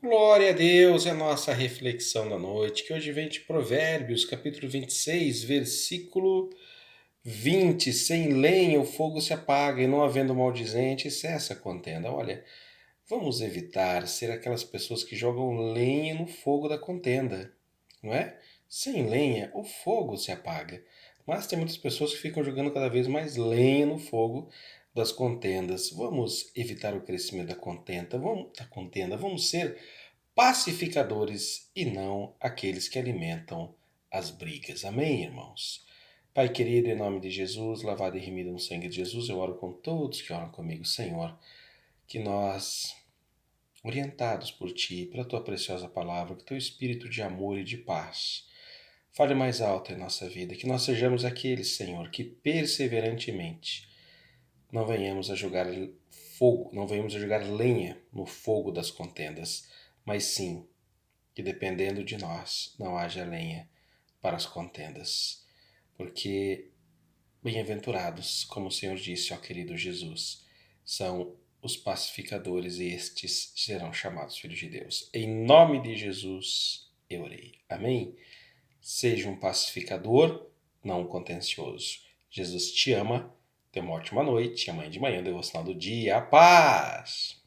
Glória a Deus, é a nossa reflexão da noite, que hoje vem de Provérbios, capítulo 26, versículo 20. Sem lenha o fogo se apaga, e não havendo maldizente, cessa a contenda. Olha, vamos evitar ser aquelas pessoas que jogam lenha no fogo da contenda, não é? Sem lenha o fogo se apaga. Mas tem muitas pessoas que ficam jogando cada vez mais lenha no fogo das contendas. Vamos evitar o crescimento da contenda, vamos ser pacificadores e não aqueles que alimentam as brigas. Amém, irmãos? Pai querido, em nome de Jesus, lavado e remido no sangue de Jesus, eu oro com todos que oram comigo, Senhor, que nós, orientados por Ti, pela Tua preciosa palavra, que Teu Espírito de amor e de paz fale mais alto em nossa vida, que nós sejamos aqueles, Senhor, que perseverantemente não venhamos a jogar fogo, não venhamos a jogar lenha no fogo das contendas, mas sim que dependendo de nós não haja lenha para as contendas. Porque bem-aventurados, como o Senhor disse, ó querido Jesus, são os pacificadores e estes serão chamados filhos de Deus. Em nome de Jesus eu orei. Amém? Seja um pacificador, não um contencioso. Jesus te ama. Tenha uma ótima noite. Amanhã de manhã, devocional do dia. A paz!